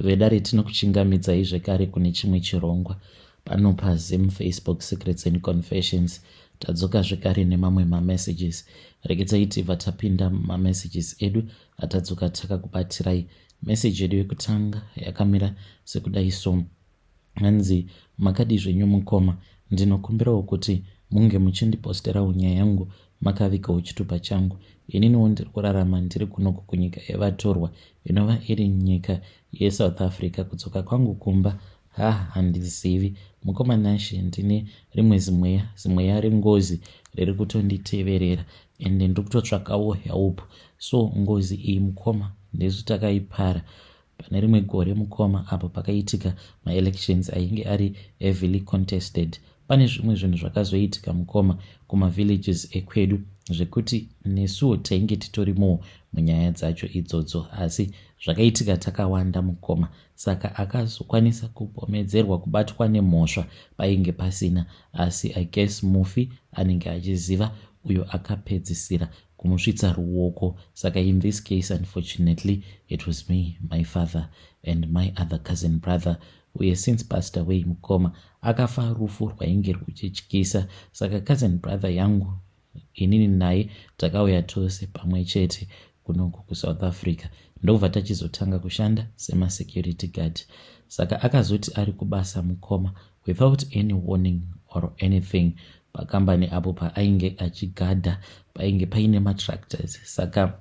Vedare tinokuchingamidzai zvekare kune chimwe chirongwa pano paZim Facebook Secrets and Confessions. Tadzoka zvekare nemamwe mamessages. Regedzai tibva tapinda mamessages edu atadzoka takakubatirai. Message yedu yekutanga yakamira sekudai so. Hanzi, makadi zvenyu mukoma, ndinokumbirawo kuti munge muchindipostera nyaya yangu makavikawo chitupa changu. Ininiwo ndiri kurarama ndiri kunoku kunyika yevatorwa inova iri nyika yeSouth Africa. Kudzoka kwangu kumba handizivi. Mukoma Nashe, ndine rimwe zimweya rengozi riri kutonditeverera ende ndikutotsvakawo help. So ngozi iyi mukoma ndisu takaipara pane rimwe gore mukoma, apo pakaitika maelections ainge ari heavily contested. Pane zvimwe zvinhu zvakazoitika mukoma kumavillages ekwedu zvekuti nesuwo tainge titorimo munyaya dzacho idzodzo, asi zvakaitika takawanda mukoma. Saka akazokwanisa kupomedzerwa kubatwa nemhosva painge pasina, asi I guess mufi anenge achiziva uyo akapedzisira kumusvitsa ruoko. Saka in this case, unfortunately, it was me, my father and my other cousin brother who has since passed away. Mukoma akafa rufu rwainge ruchityisa. Saka cousin brother yangu inini naye takauya tose pamwe chete kunoku kuSouth Africa. Ndobva tachizotanga kushanda semasecurity guard. Saka akazoti ari kubasa mukoma without any warning or anything pakambani apo paainge achigadha painge paine matractors. Saka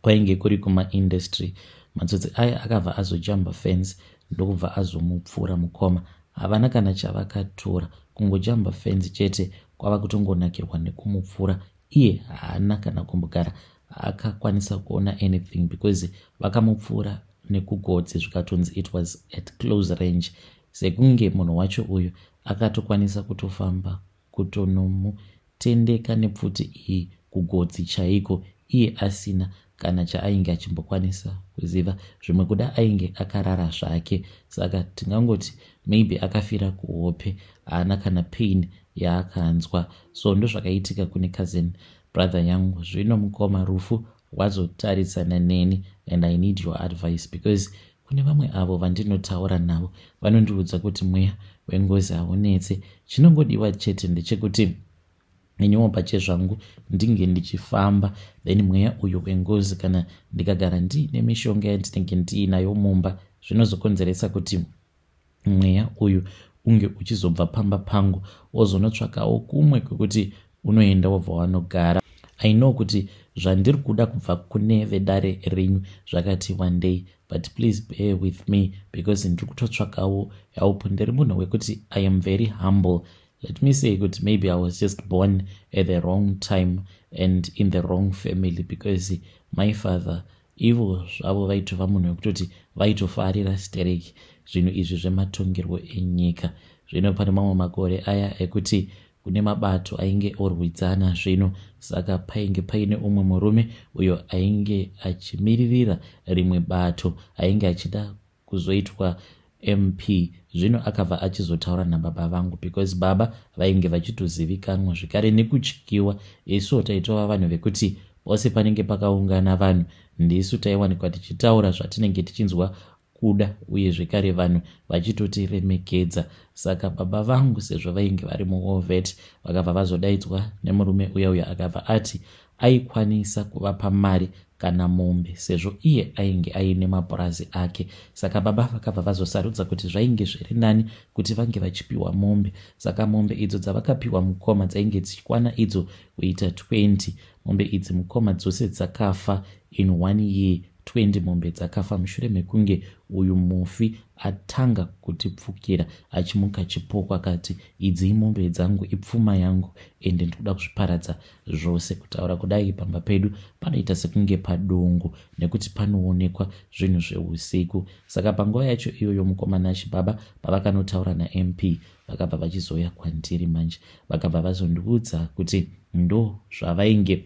kwainge kuri kuma-industry. Matsotsi aya akabva azojamba fence ndokubva azomupfuura mukoma. Havana kana chavakatora, kungojamba fence chete kwava kutongonakirwa nekumupfuura. Iye haana kana kumbogara akakwanisa kuona anything because vakamupfuura nekugotsi zvikatonzi it was at close range. Sekunge munhu wacho uyu akatokwanisa kutofamba kutonomutendeka nepfuti iyi kugotsi chaiko, iye asina kana chaainge achimbokwanisa kuziva. Zvimwe kuda ainge akarara zvake. Saka tingangoti maybe akafira kuhope, haana kana pain yaakanzwa. So ndo zvakaitika kune cousin brother yangu. Zvino mukoma rufu wazotarisana neni and I need your advice because kune vamwe avo vandinotaura navo vanondiudza kuti mweya wengozi haunetse. Chinongodiwa chete ndechekuti nenyuwo pachezvangu ndinge ndichifamba then mweya uyu wengozi kana ndikagara ndiine mishonga yandinenge ndiinayo mumba zvinozokonzeresa kuti mweya uyu unge uchizobva pamba pangu ozonotsvakawo kumwe kwekuti unoenda wobva wanogara. I know kuti zvandiri kuda kubva kune vedare renyu zvakati one day, but please bear with me because ndiri kutotsvakawo help. Ndiri munhu wekuti I am very humble. Let me say kuti maybe I was just born at the wrong time and in the wrong family because my father ivo zvavo vaitova munhu wekutoti vaitofarira stereki zvinhu izvi zvematongerwo enyika. Zvino pane mamwe makore aya ekuti kune mabato ainge orwidzana zvino, saka painge paine umwe murume uyo ainge achimiririra rimwe bato ainge achida kuzoitwa MP. Zvino akabva achizotaura nababa vangu because baba vainge vachitozivikanwa zvekare nekutyiwa. Isu taitova vanhu vekuti pose panenge pakaungana vanhu ndisu taiwanikwa tichitaura zvatinenge tichinzwa kuda uye zvekare vanhu vachitotiremekedza. Saka baba vangu sezvo vainge vari muOvet vakabva vazodaidzwa nemurume uya akabva ati aikwanisa kuvapa mari kana mombe sezvo iye ainge aine mapurazi ake. Saka baba vakabva vazosarudza kuti zvainge zviri nani kuti vange vachipiwa mombe. Saka mombe idzo dzavakapiwa mukoma dzainge dzichikwana idzo kuita 20. Mombe idzi mukoma dzose dzakafa in 1 year. 20 mombe dzakafa mushure mekunge uyu mufi atanga kutipfukira achimuka chipoko akati idzi mombe dzangu, ipfuma yangu ende ndikuda kuzviparadza zvose. Kutaura kudai pamba pedu panoita sekunge padongo nekuti panoonekwa zvinhu zveusiku. Saka panguva yacho iyoyo mukoma Nashe baba pavakanotaura naMP vakabva vachizoya kwandiri manje vakabva vazondiudza kuti ndo zvavainge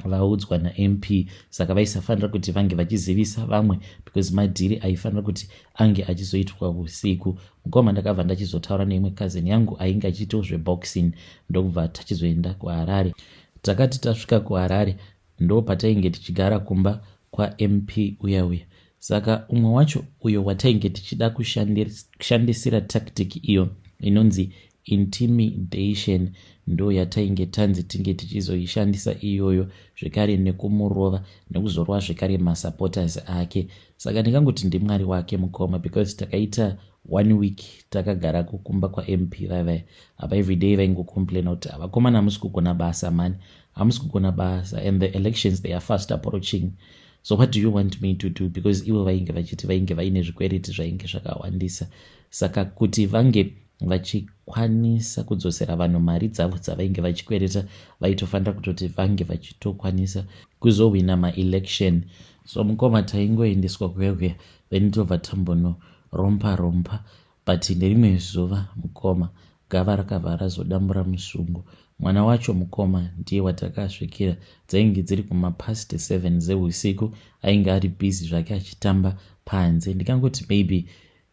vaudzwa naMP. Saka vaisafanira kuti vange vachizivisa vamwe because madhiri aifanira kuti ange achizoitwa usiku. Mukoma ndakabva ndachizotaura neimwe cousin yangu ainge achiitawo zveboxing ndokubva tachizoenda kuHarare. Takati tasvika kuHarare ndo patainge tichigara kumba kwaMP uya Saka umwe wacho uyo watainge tichida kushandisira tactic iyo inonzi intimidation ndo yatainge tanzi tinge tichizoishandisa iyoyo zvekare nekumurova nekuzorwa zvekare masupporters ake. Saka ndingangoti ndimwari wake mukoma because takaita 1 week takagara kukumba kwaMP vavai apa everyday vaingocomplaina kuti vakomana hamusi kugona basa mani, hamusi kugona basa and the elections they are fast approaching, so what do you want me to do? Because ivo vainge vachiti vainge vaine zvikwereti zvainge zvakawandisa. Saka kuti vange vachikwanisa kudzosera vanhu mari dzavo dzavainge vachikwereta vaitofanira kutoti vange vachitokwanisa kuzowina maelection. So mukoma taingoendeswa kuya then tobva tambonorompa but nerimwe zuva mukoma gava rakabva razodambura musungo. Mwana wacho mukoma ndiye watakasvikira, dzainge dziri kumapast 7 dzeusiku, ainge ari busy zvake achitamba panze. Ndikangoti maybe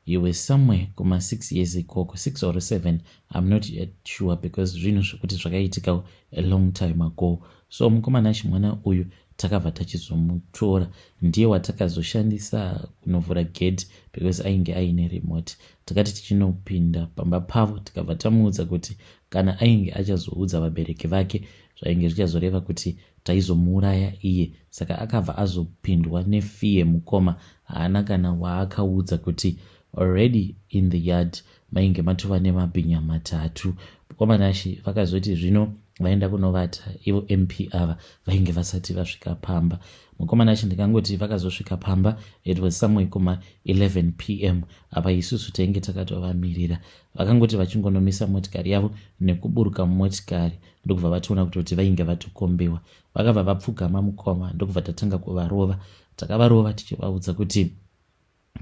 you were somewhere kuma 6 years ikoko, 6 or 7, I'm not yet sure because zvinhu zvekuti zvakaitika a long time ago. So mukomana mwana uyu takabva tachizomutora, ndiye watakazoshandisa kunovhura gate because ainge aine remote. Takati tichinopinda pamba pavo tikabva tamuudza kuti kana ainge achazoudza vabereki vake zvainge zvichazoreva kuti taizomuuraya iye. Saka akabva azopindwa nefear mukoma, haana kana waakaudza kuti already in the yard mainge matova nemabhinya 3. Mukoma vakazoti zvino vaenda kunovata ivo MP ava vainge vasati vasvika pamba. Mukoma ndikangoti vakazosvika pamba it was somewhere kuma 11 PM apa isusu tainge takatovamirira. Vakangoti vachingonomisa motikari yavo nekuburuka mumotikari ndokubva vatoona kuti vainge vatokombewa. Vakabva vapfugama mukoma ndokubva tatanga kuvarova. Takavarova tichivaudza kuti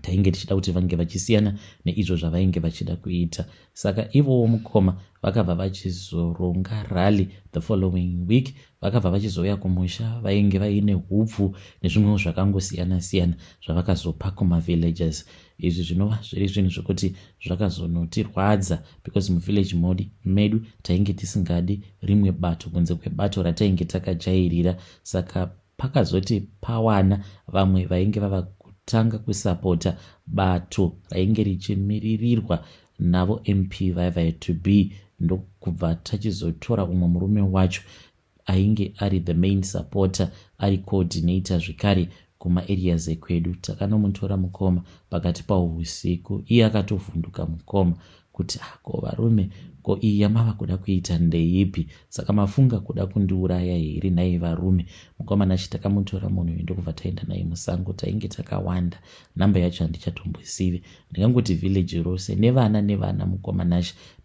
tainge tichida kuti vange vachisiyana neizvo zvavainge vachida kuita. Saka ivowo mukoma vakabva vachizoronga rally the following week. Vakabva vachizouya kumusha vainge vaine hupfu nezvimwewo zvakangosiyana siyana zvavakazopa kumavillages. Izvi zvinova zviri zvinhu zvokuti zvakazonotirwadza because muvillage medu tainge tisingadi rimwe bato kunze kwebato ratainge takajairira. Saka pakazoti pawana vamwe vainge vava tanga kusapota bato rainge richimiririrwa navo MP vaiva to be, ndokubva tachizotora umwe murume wacho ainge ari the main supporter, ari coordinator zvekare kuma areas ekwedu. Takanomutora mukoma pakati pausiku, iye akatovhunduka mukoma kuti ko varume ko iyi yamava kuda kuita ndeipi, saka mafunga kuda kundiuraya here nai varume. Mukoma takamutora munhu uyu ndokubva taenda naye musango. Tainge takawanda, namba yacho handichatombosivi. Ndingangoti village rose nevana mukoma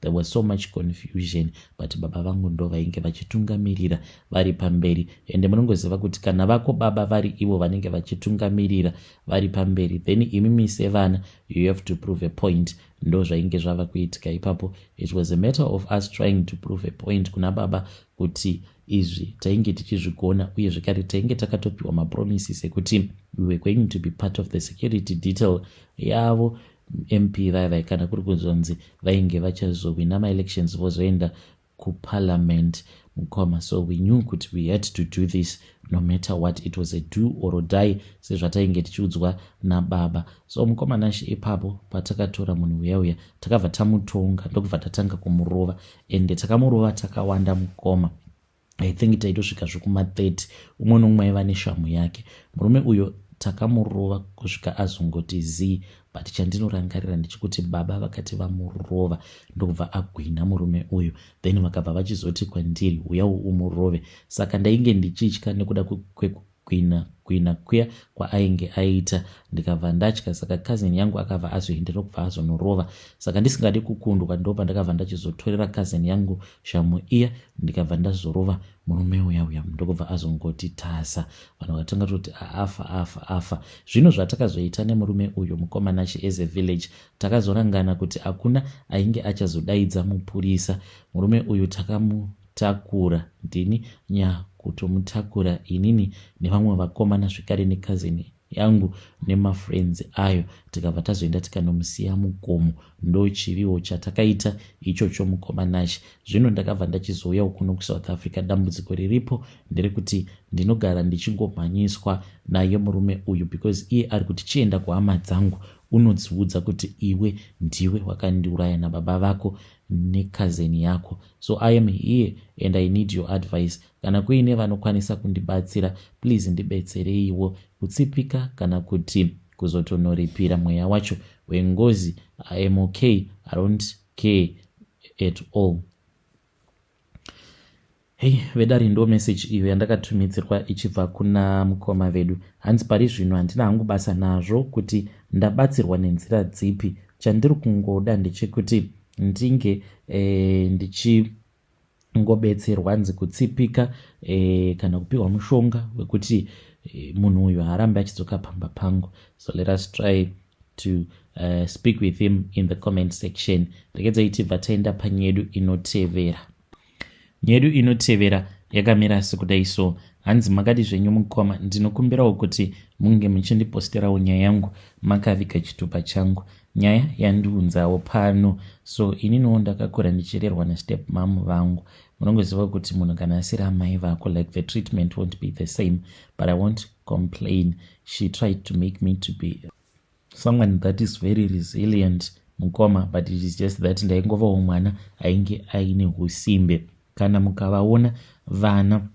there was so much confusion but baba vangu ndo vainge vachitungamirira vari pamberi. Ende munongoziva kuti kana vako baba vari ivo vanenge vachitungamirira vari pamberi, then imimi sevana you have to prove a point. Ndo zvainge zvava kuitika ipapo. It was a matter of us trying to prove a point kuna baba kuti izvi tainge tichizvigona, uye zvekare tainge takatopiwa mapromises ekuti we were going to be part of the security detail yavo MP vaiva kana kuri kuzonzi vainge vachazowina maelections vozoenda kuparliament mukoma. So we knew kuti we had to do this no matter what, it was a do or die sezvatainge tichiudzwa nababa. So mukoma ipapo patakatora munhu uya takabva tamutonga ndokubva tatanga kumurova, ende takamurova takawanda mukoma. I think taitosvika zvekuma 30, umwe nomwe aiva neshamu yake. Murume uyo takamurova kusvika azongoti zii, but chandinorangarira ndechikuti baba vakati vamurova ndokubva agwina murume uyu, then vakabva vachizoti kwandiri uyawo umurove. Saka ndainge ndichitya nekuda kwegwina kuya kwaainge aita, ndikabva ndatya. Saka cousin yangu akabva azoenda ndokubva azonorova. Saka ndisingadi kukundwa ndopa ndakabva ndachizotorera cousin yangu shamu iya ndikabva ndazorova murume uya ndokubva azongoti tasa. Vanhu vakatanga kuti afa. Zvino zvatakazoita nemurume uyu mukoma as a village, takazorangana kuti hakuna ainge achazodaidza mupurisa. Murume uyu takamutakura, ndini kutomutakura inini nevamwe vakomana zvikare nekazini yangu nemafriends ayo tikabva tazoenda tikanomusiya mugomo. Ndo chiviwo chatakaita ichocho mukoma Nash. Zvino ndakabva ndachizouya kuno kuSouth Africa. Dambudziko riripo nderekuti ndinogara ndichingomhanyiswa naye murume uyu because iye ari kuti chienda kuhama dzangu unodziudza kuti iwe ndiwe wakandiuraya nababa vako nekazeni yako. So I am here and I need your advice. Kana kuine vanokwanisa kundibatsira, please ndibetsereiwo kutsipika kana kuti kuzotonoripira mweya wacho wengozi. I am okay, I don't care at all. Hey, vedari ndo message iyo yandakatumidzirwa ichibva kuna mukoma vedu. Hanzi pari zvino handina hangu basa nazvo kuti ndabatsirwa nenzira dzipi. Chandiri kungoda ndechekuti ndinge ndichingobetserwa hanzi kutsipika kana kupiwa mushonga wekuti munhu uyu harambe achidzoka pamba pangu. So let us try to speak with him in the comment section. Rekedza ichibva taenda panyedu inotevera. Nyedu inotevera yakamira sekudai. So hanzi makati zvenyu mukoma, ndinokumbirawo kuti munge muchindiposterawo nyaya yangu makaviga chitupa changu. Nyaya yandiunzawo pano. So ininiwo ndakakura ndichirerwa nastep mom vangu. Munongoziva kuti munhu kana asiri amai vako, like the treatment won't be the same, but I won't complain. She tried to make me to be someone that is very resilient mukoma, but it is just that ndaingovawo mwana ainge aine usimbe. Kana mukavaona vana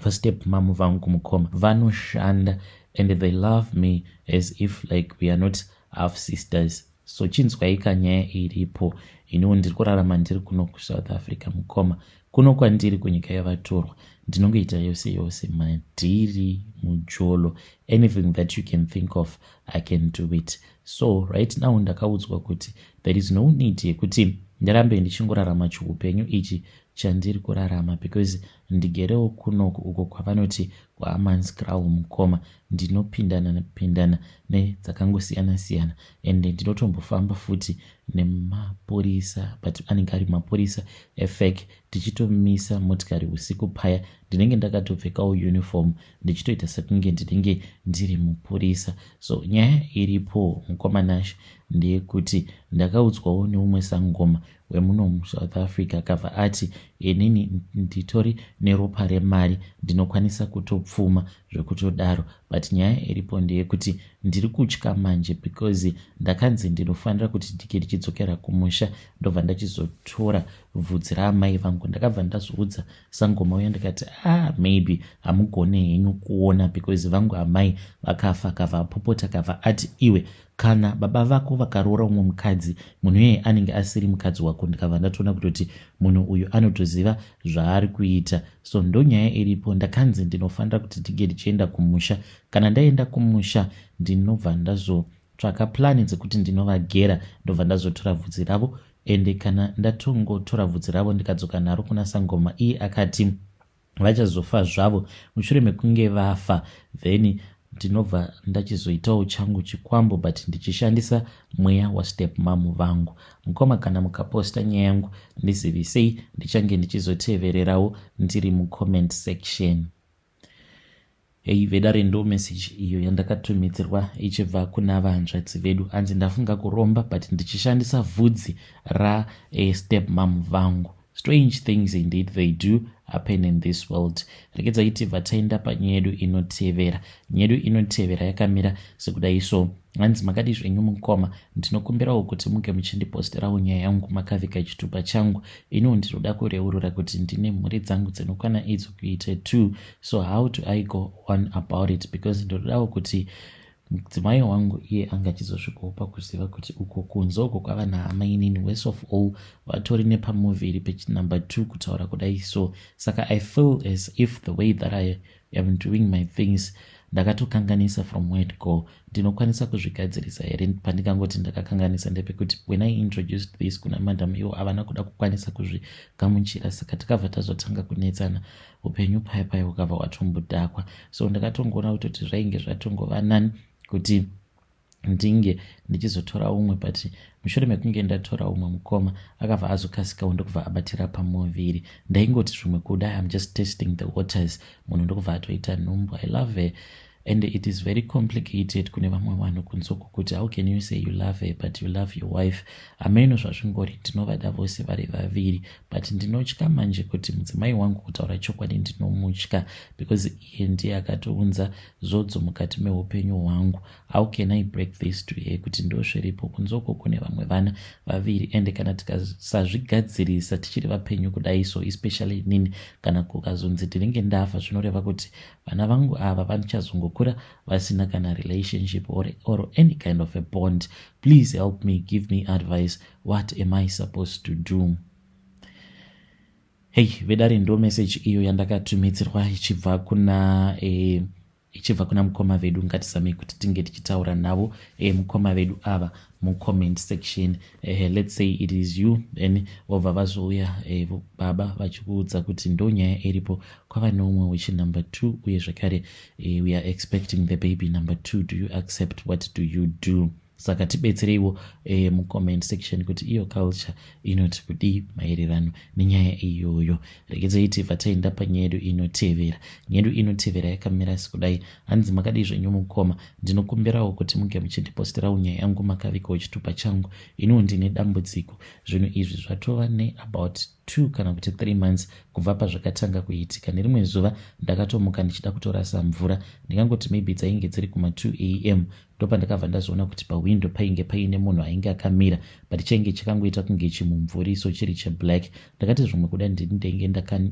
step mom vangu mukoma vanoshanda and they love me as if like we are not half sisters. So chinzwai kanyaya iripo. Iniwo ndiri kurarama ndiri kuno kuSouth Africa mukoma. Kuno kwandiri kunyika yavatorwa ndinongoita yose yose, madhiri, mujolo, anything that you can think of I can do it. So right now ndakaudzwa kuti there is no need yekuti ndirambe ndichingorarama chiupenyu ichi chandiri kurarama, because ndigerewo kunoku uko kwavanoti kwaAmanskraal mukoma ndinopindana nedzakangosiyana siyana, and ndinotombofamba futi nemapurisa, but anenge ari mapurisa efake, tichitomisa motikari usiku paya. Ndinenge ndakatopfekawo uniform ndichitoita sekunge ndinenge ndiri mupurisa. So nyaya iripo mukoma Nash ndeyekuti ndakaudzwawo neumwe sangoma wemuno muSouth Africa akabva ati inini nditori neropa remari ndinokwanisa kutopfuma zvekutodaro, but nyaya iripo ndeyekuti ndiri kutya manje because ndakanzi ndinofanira kuti ndike ndichidzokera kumusha ndobva ndachizotora vhudzi raamai vangu. Ndakabva ndazoudza sangoma uya ndikati maybe hamugone henyu kuona because vangu amai vakafa. Akabva apopota akabva ati iwe kana baba vako vakaroora umwe mukadzi, munhu iyeye anenge asiri mukadzi wako. Ndikabva ndatoona kutoti munhu uyu anotoziva zvaari kuita. So ndonyaya iripo. Ndakanzi ndinofanira kuti ndige ndichienda kumusha. Kana ndaenda kumusha ndinobva ndazotsvaka plani dzekuti ndinovagera ndobva ndazotora vhudzi ravo, ende kana ndatongotora vhudzi ravo ndikadzoka naro kuna sangoma, iye akati vachazofa zvavo mushure mekunge vafa, then ndinobva ndachizoitawo changu chikwambo, but ndichishandisa mweya wastep mom vangu mukoma. Kana mukaposta nyaya yangu ndizivisei, ndichange ndichizotevererawo ndiri mucomment section. Hey, vedare ndo message iyo yandakatumidzirwa ichibva kuna vahanzvadzi vedu. Hanzi ndafunga kuromba, but ndichishandisa vhudzi step mom vangu. Strange things indeed they do happen in this world. Rekedza ichibva taenda panyedu inotevera. Nyedu inotevera yakamira sekudai. So hanzi makati zvenyu mukoma, ndinokumbirawo kuti muge muchindiposterawo nyaya yangu makaviga chitupa changu. Iniwo ndinoda kureurura kuti ndine mhuri dzangu dzinokwana idzo kuita 2. So how do I go on about it? Because ndinodawo kuti mudzimai wangu iye anga achizosvikawo pakuziva kuti uko kunze uko kwava nahama inini, worst of all vatori nepamovhi iri page number 2 kutaura kudai. So saka I feel as if the way that I am doing my things ndakatokanganisa from where to go. Ndinokwanisa kuzvigadzirisa here? Pandingangoti ndakakanganisa ndepekuti when I introduced this kuna madam iwo havana kuda kukwanisa kuzvigamuchira, saka tikabva tazotanga kunetsana. Upenyu paya ukabva watombodhakwa. So ndakatongoona kutoti zvainge zvatongova nani kuti ndinge ndichizotora umwe, but mushure mekunge ndatora umwe mukoma akabva azokasikawo ndokubva abatira pamovhi iri. Ndaingoti zvimwe kuda I'm just testing the waters. Munhu ndokubva atoita nhumbu. I love and it is very complicated kune vamwe vanhu kunzoko kuti how can you say you love her but you love your wife. Hameno zvazvingori ndinovada vose vari vaviri, but ndinotya manje kuti mudzimai wangu kutaura chokwadi ndinomutya because iye ndiye akatounza zodzo mukati meupenyu hwangu. How can I break this to her kuti ndosviripo kunzoko kune vamwe vana vaviri, and kana tikasazvigadzirisa tichiri vapenyu kudai, so especially nini kana kukazonzi ndinenge ndafa, zvinoreva kuti vana vangu ava vanichazongokura vasina kana relationship or any kind of a bond. Please help me, give me advice. What am I supposed to do? Hey, vedare ndo message iyo yandakatumidzirwa ichibva kuna mukoma vedu. Ngatizamei kuti tinge tichitaura navo mukoma vedu ava mucomment section. Let's say it is you, then vobva vazouya baba vachikuudza kuti ndo nyaya iripo kwava nomwe wichi number 2 uye zvakare we are expecting the baby number 2. Do you accept? What do you do? Saka tibetsereiwo mucomment section kuti iyo culture inoti kudii maererano nenyaya iyoyo. Regedzai tibva taenda panyaya yedu inotevera. Nyaya yedu inotevera yakamira sekudai. Hanzi makadii zvenyu mukoma, ndinokumbirawo kuti munge muchindiposterawo nyaya yangu makavikawo chitupa changu. Iniwo ndine dambudziko. Zvinhu izvi zvatova about 2 kana kuti 3 months kubva pazvakatanga kuitika. Nerimwe zuva ndakatomuka ndichida kutorasa mvura, ndingangoti maybe dzainge dziri kuma 2 am ndopa ndakabva ndazoona kuti pawindow painge paine munhu ainge akamira, but chainge chakangoita kunge chimumvuriso chiri cheblack. Ndakati zvimwe kuda ndinenge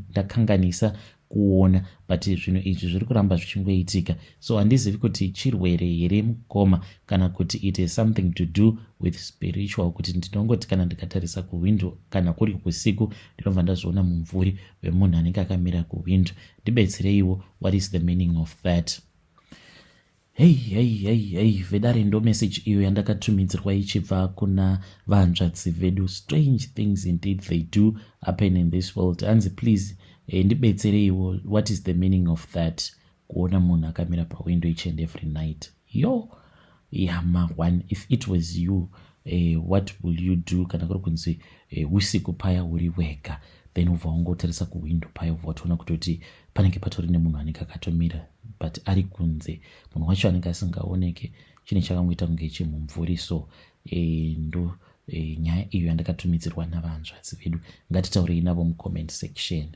ndakanganisa kuona, but zvinhu izvi zviri kuramba zvichingoitika. So handizivi kuti chirwere here mukoma kana kuti it is something to do with spiritual, kuti ndinongoti kana ndikatarisa kuwindow kana kuri kusiku ndinobva ndazoona mumvuri wemunhu anenge akamira kuwindow. Ndibetsereiwo, what is the meaning of that? Hey, vedare ndo message iyo yandakatumidzirwa ichibva kuna vanzvadzi vedu. Strange things indeed they do happen in this world. Hanzi please ndibetsereiwo, what is the meaning of that? Kuona munhu akamira pawindow each and every night. One, if it was you, what will you do? Kana kuri kunzi usiku paya uri wega, then ubva wangotarisa kuwindow paya ubva watoona kutoti panenge patori nemunhu anenge akatomira, but ari kunze, munhu wacho anenge asingaoneke, chine chakangoita kunge chimumvuri. So ndo nyaya iyo yandakatumidzirwa navanzvadzi vedu. Ngatitaurei navo mucomment section.